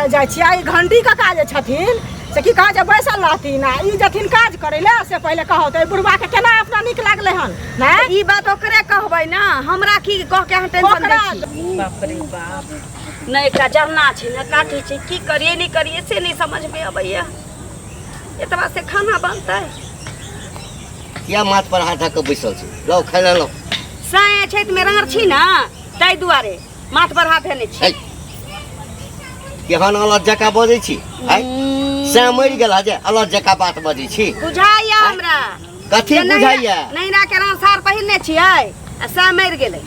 जाइ छी आई घंटी का काज छथिन से की कहा बैसल रहथिन आ ई जथिन काज करे ले से पहले कहो तो बुढ़वा के केना अपना निक लागले हन ना ई बात ओकरे कहबै ना हमरा की कह के टेंशन दै छी बाप रे बाप नहीं एकटा जरना छै ना काटे छै की करिए नहीं करिए से नहीं समझ में अबैया एतबा से खाना बनतै किया माथ पर हाथ के बैसल छी लो खाइ लो साए छै त मेरा छी ना ताई दुआरे माथ पर हाथ हेने छी केहन अलग जका बजै छी से मरि गेला जे अलग जका बात बजै छी बुझाइया हमरा कथी बुझाइया नैना के रंसार पहिरने छियै आ सा मरि गेलै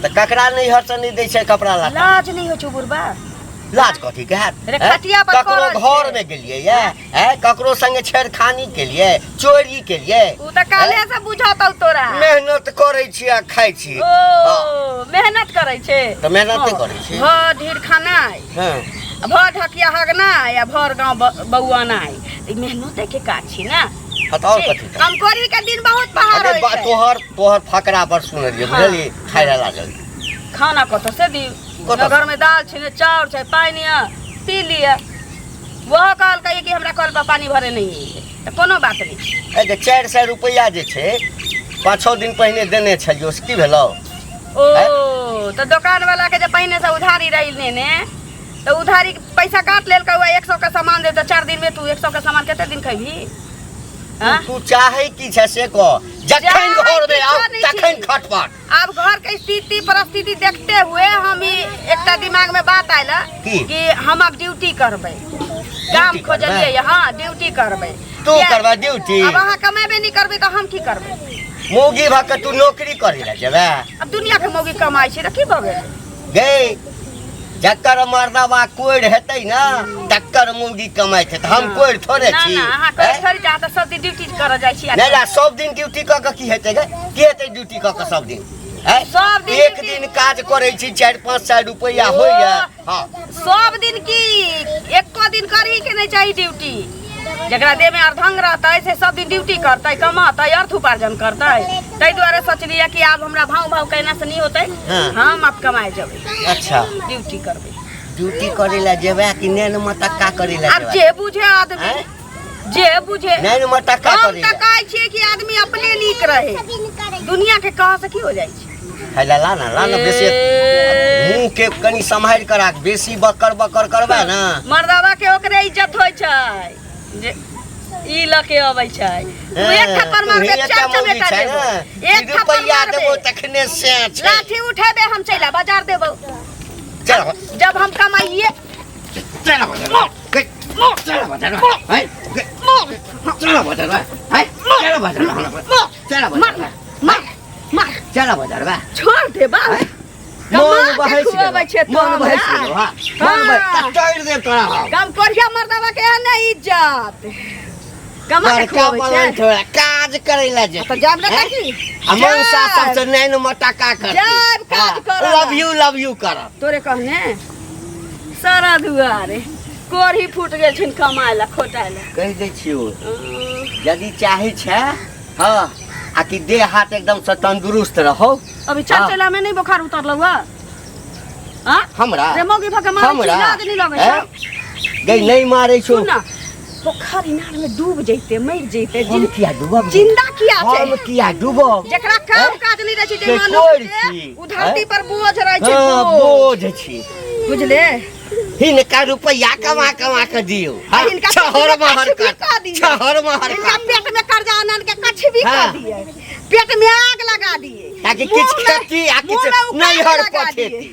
त ककरा नहीं हर से नहीं दै छै कपड़ा लाता लाज नहीं हो छु बुढ़बा लाज कथी के हैत रे खटिया पर ककरो घर में गेलिए है ककरो संगे छेड़खानी के लिए चोरी के लिए उ त काले से बुझातौ तोरा मेहनत करै छी आ खाइ छी ओ मेहनत करै छै त मेहनत करै छी भ ढीर खानाइ हां भ ढकिया हगनाइ या भर गांव बौआनाइ ई मेहनत के काज छी ना बताओ कथी कम कोरी के दिन बहुत पहाड़ अरे होय छै तोहर फकरा पर सुनलिए बुझली खाइ लागल खाना कत से दी घर में दाल छै चाउर छै पानी पी लिया वो कहल कहिए कि हमरा कल पर पानी भरे नहीं है कोनो बात नहीं ए 400 रुपया जे छै 5-6 दिन पहले देने छलियो से की भेलो ओ तो दुकान वाला के जे पहले से उधारी रही ने तो उधारी पैसा काट लेल का 100 का सामान दे तो 4 दिन में तू 100 का सामान कितने दिन खइबी तू चाहे की छै से को जखन घर में आ तखन खटपट अब घर के स्थिति परिस्थिति देखते हुए हम एकटा दिमाग में बात आइला कि हम अब ड्यूटी करबै काम खोजलिए यहाँ ड्यूटी करबै तू करबा ड्यूटी अब अहाँ कमेबे नहीं करबै तो हम की करबै मोगी भक तू नौकरी करे ला जेबे अब दुनिया के मोगी कमाई छै त की भ गेल गई जक्कर मर्दावा कोड़ हेतै ना तक्कर मुर्गी कमाई छै त हम कोड़ थोड़े छी ना हां कोड़ थोड़ी जा त सब दिन ड्यूटी कर जाय छी नहीं ना सब दिन ड्यूटी क के की हेतै गे की हेतै ड्यूटी क के सब दिन सब दिन एक दिन काज करे छी 4-5 रुपया होइया हां सब दिन की एको दिन करी के नहीं चाहिए ड्यूटी जकरा देह में अर्धंग रहता है से सब दिन ड्यूटी करता है कमाता है अर्थ उपार्जन करता है तई द्वारा सोचलिए कि अब हमरा भाव कहना से नहीं होता है हम आप कमाए जबे अच्छा ड्यूटी करबे ड्यूटी करे ला जेबे कि नैन मटक्का करे ला अब जे बुझे आदमी जे बुझे नैन मटक्का करे हम तकाय छी कि आदमी अपने नीक रहे दुनिया के कहा से की हो जाय छी हैला ला ना बेसी मुंह के कनी संभाल कर राख बेसी बकर करबा ना मर्दावा के ओकरे इज्जत होय छै जे ई लके अबै छै तू एक थप्पड़ मार के चार चमेटा देबो एक रुपया देबो तखने से छै लाठी उठेबे हम चला बाजार देबो चल जब हम कमाइए चल बाजार है चल बाजार है चल बाजार बा छोड़ दे बा मन बहै छै मन बहै दे तोरा काम करिया मर्दावा के ना इज्जत कमा के खोबै छै काज करै ला जे तो जाब ना की हमन सा सबसे नैन मटका कर जाब काज कर लव यू कर तोरे कहने सारा दुआरे कोरी फूट गेल छिन कमाय ला खोटाय ला कह दै छियो यदि चाहे छै हां आ कि देह हाथ एकदम से तंदुरुस्त रहो अभी चला में नहीं बुखार उतरलो हुआ हां हमरा रे मोगी भके मारे लाज नहीं लगे छै गई नहीं मारे छो ना पोखर इनार में डूब जइते मर जइते हम किया डूबब जिंदा किया छै हम किया डूबब जेकरा काम काज नहीं रहै छै जे मानो उधारी पर बोझ रहै छै बोझ छी बुझले हिनका रुपया कमा के दियो शहर महर का पेट में कर्जा आनन के कछ भी कर दिए पेट में आग लगा दिए ताकि किछ खेती आ किछ नहीं हर पठेती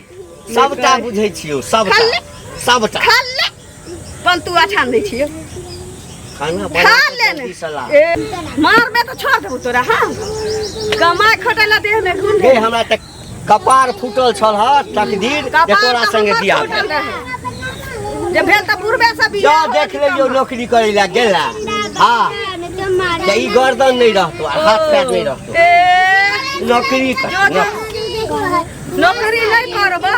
सबटा बुझै छियो सबटा खा ले पंतुआ छान दै छियो खाना खा ले मार में तो छोड़ दबो तोरा हां कमाय खटैला देह में गुण हे हमरा त कपार फूटल छल ह तकदीर तोरा संगे बियाह जे भेल त पूर्वे से बियाह जा देख लियो नौकरी करे ला गेला हां ई गर्दन नहीं रहतो हाथ पैर नहीं रहतो नौकरी कर नौकरी नहीं करबो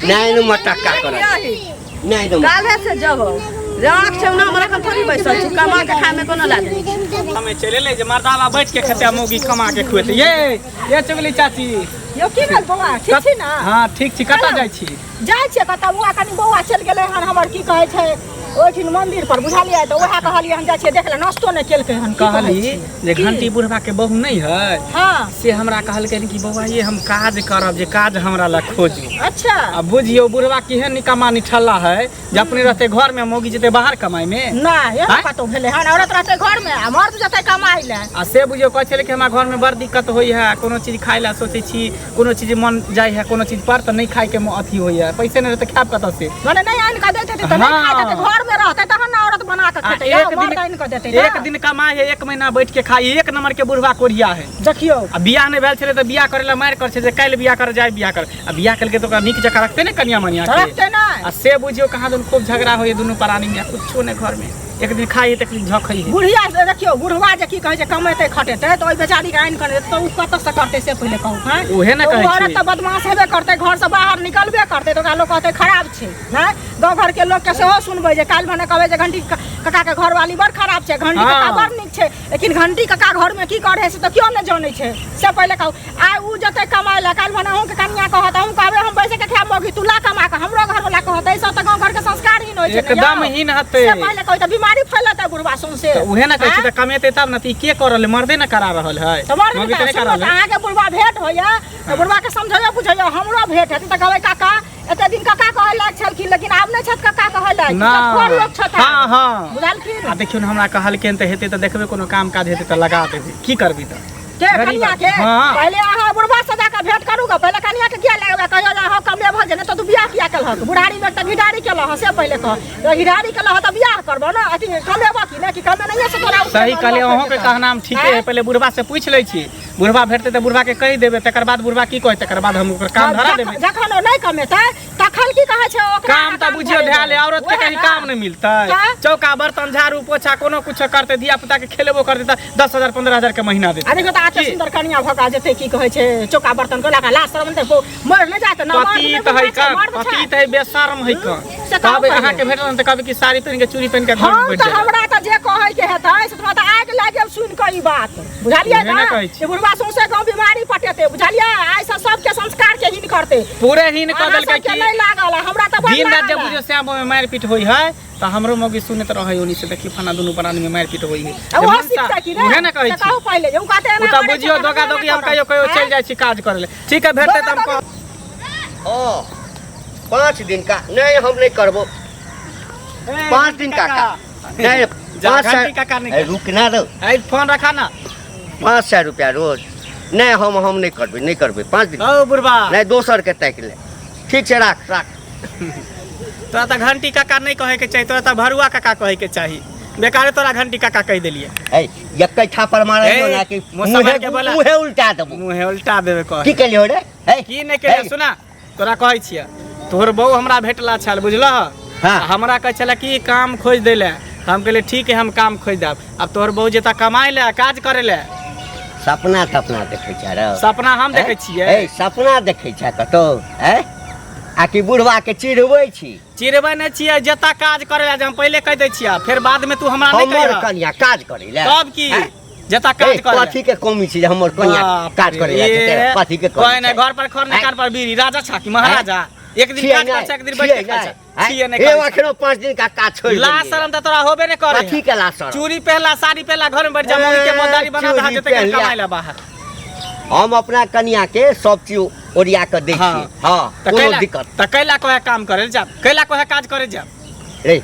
नहीं मटक्का कर नहीं काले से जब राख छै ना हमरा कन थोड़ी बैसल छी कमा के खाए में कोनो लाज नहीं हमें चले ले जे मर्दावा बैठ के खेते मोगी कमा के खुएते ये चुगली चाची यो की भेल बौआ ठीक छी ना हाँ ठीक छी कतऽ जाइ छी जाइ छियै कतऽ बौआ कनी बौआ चलि गेलै हन हमर की कहै छै ओहिठिन मंदिर पर बुझलियै तऽ ओएह कहलियै हम जाइ छियै देख ले नाश्तो नहि केलकै हन कहली जे की? घंटी बुढ़वा के बहू नहीं है हाँ से हमरा कहलकै कि बौआ ये हम काज करब जे काज हमरा ला खोजू अच्छा अब बुझियो बुढ़वा केहन निकम्मा निठल्ला है जे अपने रहते घर में मौगी जेते बाहर कमाई में ना ये आँय? कतौ भेलै हन औरत रहतै घर में आ मर्द जेतै कमाई ले आ से बुझियो कहै छलै कि हमरा घर में बड़ दिक्कत होई है कोनो चीज खाइ ला सोचै छी कोनो चीज मन जाइ है कोनो चीज पर तऽ नहीं खाइ के अथी होई है पैसे नहीं रहते खाब कतऽ से मने नहीं आनि के दैते तऽ नहीं हाँ। खाइ घर में रहतै तहन ना औरत बना के खेतै एक मर्द आनि के देतै ना। एक दिन कमाई है 1 महीना बैठ के खाई 1 नंबर के बुढ़वा कोरिया है देखियो आ बियाह नहीं भेल छलै तऽ बियाह करे ला मारि कर छै जे काल्हि बियाह कर जाय बियाह कर आ बियाह केलकै तऽ ओकरा नीक जकाँ रखते ने कनिया मनिया के रखतै ना आ से बुझियो कहाँ दुन खूब झगड़ा होइए दुनू प्राणी में कुछो नहीं घर में एक दिन खाई एक दिन झखई है बुढ़िया से देखियो बुढ़वा जे की कहै छै कमेतै खटेतै तऽ ओइ बेचारी के आनि के देतै तऽ उ कतऽ से करतै से पहिले कहू हैं उहे ने कहै छी। औरत तऽ बदमाश हेबे करतै घर से बाहर निकलबे करतै तऽ ओकरा लोग कहतै खराब छै हैं गाँव घर के लोग के सेहो सुनबै जे काल्हि भने कहबै जे घंटी कका के घरवाली बड़ खराब छै घंटी हाँ। कका बड़ नीक छै लेकिन घंटी कका घर में की करे है से तऽ केओ नहि जानै छै से पहिले कहू आइ उ जेतै कमाइ ला काल्हि भने अहूँ के कनिया कहत अहूँ कहबै हम बैसे के खाएब मौगी तू ला कमा के हमरो घर वाला कहतै सब तऽ गाँव घर के संस्कार ही होइ छै ने एकदम यौ। हीन हते से पहिले कहै तऽ बीमारी फैलतै बुढ़वा सौंसे तऽ उहे ना कहै छी तऽ कमेतै तब ना तऽ ई के कर रहल है मर्दे ना करा रहल है तुम्हारे मौगी तऽ नहीं करा रहल है अहाँके बुढ़वा भेंट होइया तऽ बुढ़वा के समझैया बुझैया हमरो भेंट हेतै तऽ कहबै काका एते दिन काका कहै लायक छलखिन लेकिन आब नहि छथि काका कहै लायक ना छोट लोग छथि हाँ हाँ बुझलखिन आ देखियो हमरा कहलखिन तऽ हेतै तऽ देखबै कोनो काम काज हेतै तऽ लगा देबै की करबी तऽ के गरीब कनिया के हाँ। पहले अहाँ बुढ़वा से जाकर भेंट करूगा पहले कनिया के किया लगबे कहियो जे अहाँ कमे भऽ जेने तऽ तू बियाह किया केलहक बुढ़ारी में तऽ घिडारी केलह से पहिले कह तो घिडारी केलह तऽ बियाह करबो ना अथी कमेबो की ने कि कमे नहीं से तोरा सही कहले अहों के कहना हम ठीके है पहले बुढ़वा से पूछ लै छी बुढ़वा भेटतै तऽ बुढ़वा के कहि देबै तकर बाद बुढ़वा की कहै तकर बाद हम ओकर काम धरा देबै जखन ओ नहीं कमेतै तखन की कहै छै ओकरा काम तऽ बुझियो धै ले औरत के कहीं काम नहीं मिलतै हाँ। चौका बर्तन झाड़ू पोछा कोनो कुछ करते धिया पुता के खेलेबो करते तऽ 10,000 15,000 के महीना देतै आ देखो तऽ आते सुंदर कनिया भगा जेतै की कहै छै चौका बर्तन कोला का लाश शर्म ते मर न जात ना पति तऽ है का पति तऽ है बेशर्म है का से कहू कहबै पहिले। अहाँ के भेटल तऽ कहबै कि साड़ी पहिन के चूड़ी पहिन के घर में हम बैठ तऽ जाए हमरा तऽ जे कहै के हेतै से तुम्हारा तऽ आग लागल सुन के ई बात बुझलियै उहे ना ने कहै छी। ये बुढ़वा सौंसे गाँव बीमारी पटेतै बुझलियै आइ से सबके संस्कार के हीन करतै पूरे हीन कह अहाँ देलकै सबके कि नहीं लागल है, हमरा तऽ बड़ दिन रात जब लागल बुझियो श्याम में मारपीट होई है तो हमरो मौगी सुनत रहे ओनी से देखी फना दुनू प्राणी में मारपीट होई है है। वो सीखता की रे उहे ना कहै से छी कहू पहिले उ कहते उ तऽ बुझियो दोगा दोगी हम कहियो कहियो चल जाइ छी काज करे ले ठीक है भेटते तऽ हम कह ओ 5 दिन का नहीं हम नहीं करबो 5 दिन का नहीं जा 5 घंटी का नहीं कर। रुकना दो आई फोन रखा ना 500 रुपया रोज नहीं हम नहीं करबे 5 दिन ओ बुढ़वा नहीं दोसर के ताक ले ठीक छै राख तोरा तऽ घंटी काका नहीं कहे के चाहिए तोरा तऽ भरुआ काका कहे के चाहिए बेकारे तोरा घंटी काका कह देलिए ए यक्कै थापर मारै ए, ना कि मुसहर के बोला। मुहे उल्टा देबो मुँहे उल्टा देवे कह की केलियो रे ए की नहीं के सुना तोरा कहै छियै तोहर बहू हमरा भेटला छल बुझलह हाँ। हमरा कहै छलै कि काम खोज दै ले हम कहलिए ठीक है हम काम खोज देब अब तोहर बहू जेता कमाई ले काज करे ले सपना देखै छै रे सपना हम देखै छियै ए सपना देखै छै कतो ए आ कि बुढ़वा के चिढ़बै छी चिरबै नहि छियै जेता काज करे ले जे हम पहिले कह दै छियै फिर बाद में तू हमरा नहीं हमर कह कनिया काज करै ले तब की हैं? जेता ए, काज करे कथी के कमी छै जे हमर कनिया काज करै ले जेतै? कथी के कोई कमी नहीं छै? घर पर खर नहीं कार पर बीरी राजा छा कि महाराजा एक दिन छियै काज कर नहि, एक दिन बैठ के छियै खाय नहि, छियै हैं? नहीं ए करै छै। अखनो 5 दिन का काज छोड़ ला शरम त तोरा होबे नहीं करे कथी के ला शरम? चूड़ी पहला साड़ी पहला घर में बैठ जा मौगी के मोदारी बना दे चूड़ी जेते पहन लिया। कमाई ला बाहर हम अपना कनिया के सब चीज ओरिया के दै हाँ। छी हां त कोनो दिक्कत त कैला कोहे काम करे जा कैला कोहे काज करे जा रे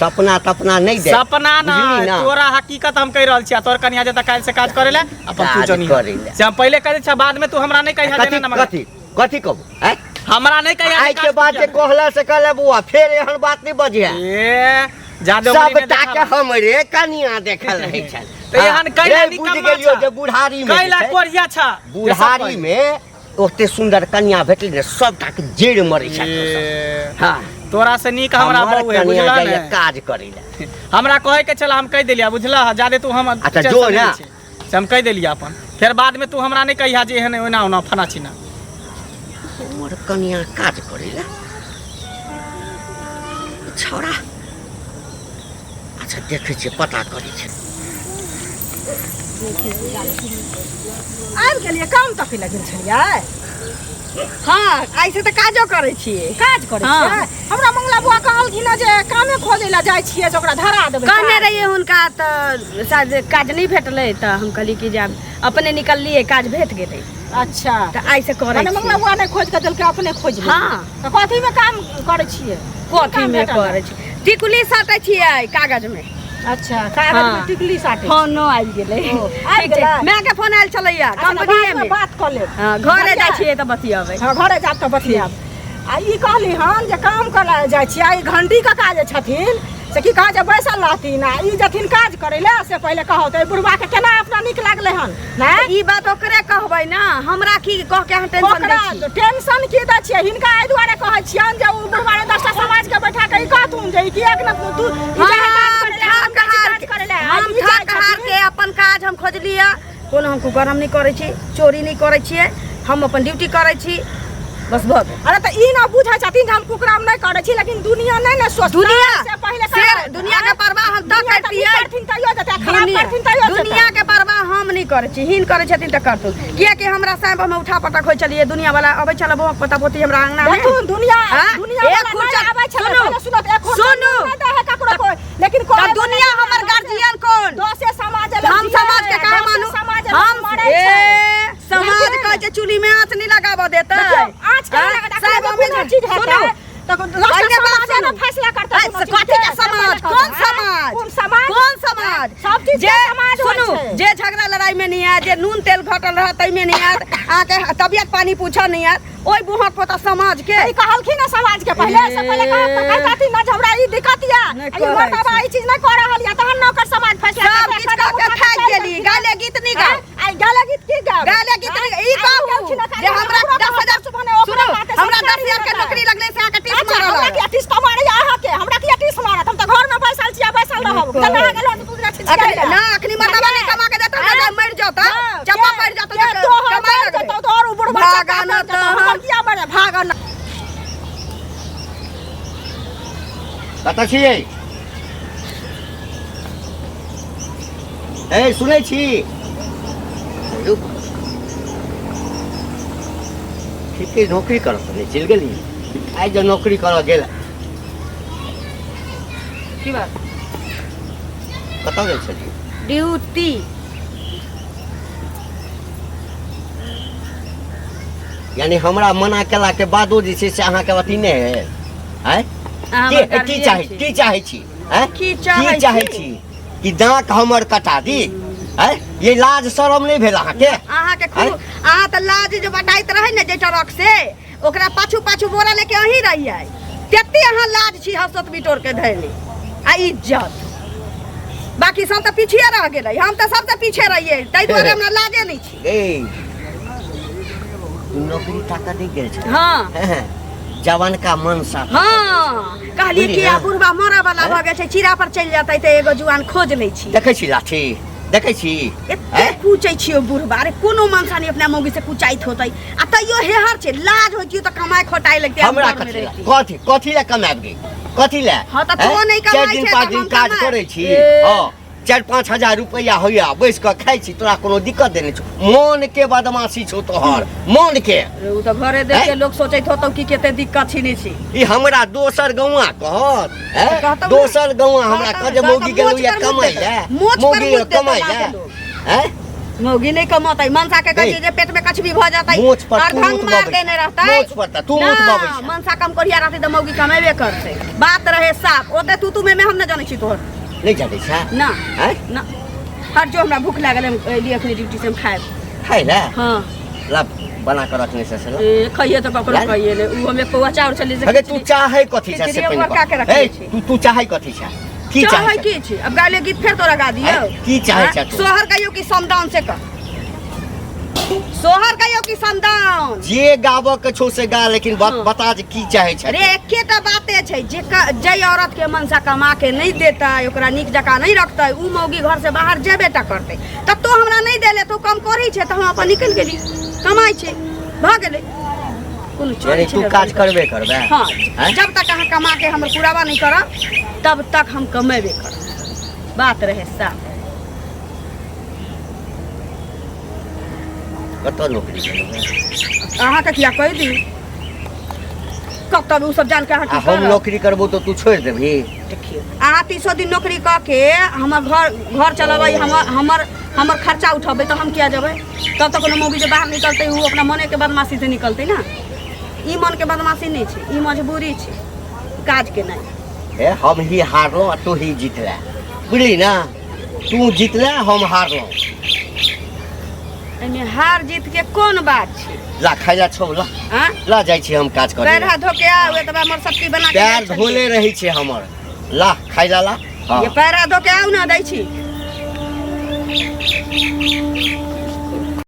सपना नहीं दे सपना ना बुझली ना? तोरा हकीकत हम कह रहल छियै तोर कन्या जेता काल से काज करे ले अपन तू काज जनी करे ले। से हम पहले कह छ बाद में तू हमरा नहीं कहिया कथी देना ना कथी कथी कहबो हैं हमरा नहीं कहिया आई के बाद जे कहला से कहले बुआ फेर एहन बात नहीं बजिया ए जादे सब मरी में ताके देखा हमरे कनिया देखल रहे छल तो एहन कैला बुझ निकम्मा गेलियो छ। जे बुढ़ारी में कैला जे छै, कोरिया छ बुढ़ारी में ओते सुंदर कन्या भेटल ने सबटा के जेड़ मरै छै ए, हां तोरा से नीक हमरा हमर बहु है कनिया बुझला जाइए ने काज करे ले हमरा कहे के चला हम कह देलिया बुझला जादे तू हम अच्छा, टेंशन जो नहीं ना। छै। से हम कह देलिया अपन फिर बाद में तू हमरा नहीं कहिया जे एहन ओना ओना फना छिना हमर कनिया काज करे ले छोरा अच्छा देखे छै पता करे छै आबि गेलियै काम तक लए गेल छलियै हाँ ऐसे तो काजो करे छिए काज करै हाँ। छियै हमरा मंगला बुआ कहलखिन जे कामे खोजै लए जाइ छियै से ओकरा धरा देबै कहने रहिए हुनका तो शायद काज नहीं भेटले तो हम कहली कि जब अपने निकललिए काज भेट गेलै अच्छा तो ऐसे करे मने मंगला बुआ नहि खोज के देलकै अपने खोज ले हाँ। तऽ कथी में काम करै छियै कथी में करे छी टिकुली साटे छिए कागज में अच्छा कागज हाँ। में टिकली साटे फोनो आबि गेलै आबि गेलै? मैं के फोन आयल छलैया कंपनीए में बात कऽ लेब हाँ, घरे जाइ छिए तऽ बतियाबै हाँ घरे जाब तऽ बतियाब आ ई कहली हन जे काम करे जाइ छियै आ ई घंटी कका जे छथिन से की कहा जे बैसल रहथिन आ ई जथिन काज करे ले से पहिले कहो तऽ बुढ़वा के केना अपना नीक लागलै हन नहि ई बात ओकरे कहबै ना हमरा की कह के अहाँ टेंशन दै ओकरा छी टेंशन की दै छियै हिनका एहि दुआरे कहै छियन जे ओ बुढ़वा रे 10टा समाज के बैठा के ई कहथुन जे ई किएक न तू हम ठाक हार के अपन काज हम खोजलिए कोनो हम कुकरम नहीं करे छी चोरी नहीं करे छिए हम अपन ड्यूटी करे छी बस भऽ गेल अरे तऽ ई ना बुझै छथिन जे हम कुकराम नहि करै छी लेकिन दुनिया नहि ने सोच दुनिया से पहिले से दुनिया के परवाह हम तक करतियै दुनिया के परवाह हम नहीं करे छी हिन करे छथिन त करतु किया कि हमरा साहब हम उठा पटक होय चलिए दुनिया वाला अबै चला बहुत पता पोती हमरा अंगना में देखू दुनिया हाँ? दुनिया एक वाला खुर्चा- नहीं आबै छलै सुनू, पहिले सुनत एक खुर्चा सुनू। नहीं दै है ककरो कोई लेकिन त दुनिया हमर गार्जियन कोन दोसे समाज हम समाज के का मानू हम समाज कहै छै चूल्ही में आँच नहीं लगाबऽ देतै आज का साहब हमें चीज है सुनू तो पहिले बात समाज सुनू। फैसला करता है कथी के समाज कौन समाज कौन समाज कौन समाज सब चीज जे के समाज होइ सुनू छै। जे झगड़ा लड़ाई में नहीं आयत जे नून तेल घटल रहत तै में नहीं आयत आके तबियत पानी पूछा नहीं आयत ओई बुहक पोता समाज के ई कहलखिन ना समाज के पहले से पहले कहती ना हमरा ई दिक्कत या नहीं ई करै मर्दबा ई चीज नहीं कर रहल या तहन नौकर समाज फैसला सब किछ कह के थाक गेली गाले गीत नहीं गाओ आई गाले गीत की गाओ गाले गीत नहीं ई कहू जे हमरा 10,000 सुनू हमरा 10,000 के नौकरी लगले से आके टीस अच्छा हमरा मारल की टीस तो मारे आहा के हमरा की टीस मारत हम तो घर में बैसल छिया बैसल रहब त ना गेलो तू ना छिछ अखनी ना अखनी मर्दबा नहीं कमा के देता ना मर जाता चप्पा पड़ जाता तो कमाई लगता तो और बुढ़ बच्चा भागना तो हम किया बड़े भागना कतऽ छियै ए सुनै छी रुक ठीके नौकरी करत नहीं चल गेली आइ जो नौकरी करऽ गेल की बात कतऽ गेल छली ड्यूटी यानी हमरा मना केला के बादो जे छै से अहाँके अथी नहि है आँय की चाहै छी आँय की चाहै चाहै छी कि दाँत हमर कटा दी आँय ये लाज शरम नहीं भेल अहाँके अहाँ के खूब अहाँ त लाज जो बटाइत रहे ने जे ट्रक से ओकरा पाछू पाछू बोरा लेके अही रहियै तेते अहाँ लाज छी हसत बिटोर के धैले आ इज्जत बाकी सब त पीछे रह गेलै हम त सबसे पीछे रहियै तै दुआरे हमरा लाजे नहीं छी ए नौकरी ताकत नहीं गेल छै हां जवान का मन सा हां कहलिए कि आ बुढ़वा मरे वाला भ गेल छै चीरा पर चल जातै त एगो जुआन खोज लै छी देखै छी लाठी देखै छी एते पूछै छियो बुढ़वा अरे कोनो मानसानी अपना मौगी से पूछाइत होतै आ तैयो हेहर छै लाज होइतियो त कमाई खोटाई लगतै हमरा कथी ले कमाब गे कथी ले हाँ, तऽ तू नहीं कमाइ 4 दिन छै 5 तऽ दिन हम काज कमाइ। करै छी ए। हां 4-5 हजार रुपया होइया बैस के खाइ छी तोरा कोनो दिक्कत देने छौ मन के बदमाशी छौ तोहर मन के अरे उ त घरे देख के लोग सोचैत होतौ कि केते दिक्कत छिने छी ई हमरा दोसर गौवा कहत कहतौ ना। दोसर गौवा हमरा कहतौ कह जे ना, मौगी कहतौ गेलौ या मोच पर कमाइ मुँह ले देतै। मोच पर मौगी मुँह देतै कमाइ लागे ले लोग। हैं मौगी नहीं कमातै मनसा के कहै ए। जे पेट में कचबी भ जातै मोच पर और तू ढंग मुत मार बबै देने रहतै मोच पर त तू मुत ना, बबै छै मनसा कम करिया रहतै त मौगी कमेबे करतै बात रहे साफ ओते तू में हम न जानै छी तोहर नहीं जानै छै ना हैं ना हर जो हमरा भूख लागल हम एलिए अखनी ड्यूटी से हम खाए खाइ ले हां ला बना के रखने से ए खइए त ककरो यार। कहिए ले उ हमें पौवा चाउर चली से अगे तू चाहे कथी छै से खिचड़ी पहिने पका के कह। रखने ए छी। तू चाहे कथी छै की चाहे चाहे की छी अब गाले गीत फेर तोरा गा दियो हैं? की चाहे हाँ? छै तू? सोहर कहियो कि समदान से कर सोहर कहियो कि समदान जे गाबऽ के छौ से गा लेकिन हाँ। बता जे की चाहे छै अरे एकेटा बाते छै जे औरत के मनसा कमा के नहीं देता ओकरा नीक जका नहीं रखतै उ मौगी घर से बाहर जेबेटा करतै तब तो हमरा नहीं देले तो कम करी छै त हम अपन निकल गेली कमाई छै भ गेलै कोनो यानी चोरी तू काज करबे करबे हाँ हैं? जब तक अहाँ कमा के हमर पुरावा नहीं करब तब तक हम कमेबे करब बात रहे साफ कतऽ नौकरी करबै अहाँके किया कहि दी कब तब उ सब जान के अहाँ आ की हम करब नौकरी करबो तो तू छोड़ि देबही देखिए अहाँ 300 दिन नौकरी कऽ के हमर घर चलबै हमर खर्चा उठेबै तो हम किया जेबै तब तक कोनो मौगी जे बाहर निकलतै उ अपना मने के बदमाशी से निकलतै ना ई मन के बदमाशी नहीं छै ई मजबूरी छै काज के नहीं हे हम ही हारलहुँ आ तू ही जीतले बुझली ना तू जीतले हम हारलहुँ एमे हार जीत के कोन बात छै ला खाइ ला छौ ला हाँ ला जाइ छी हम काज करे पैर हाथ धो के आउ एतबा हमर सब्जी बना के पैर धोले रहै छै हमर ला खाइ ला ला हाँ ये पैर हाथ धो के आउ ना दै छी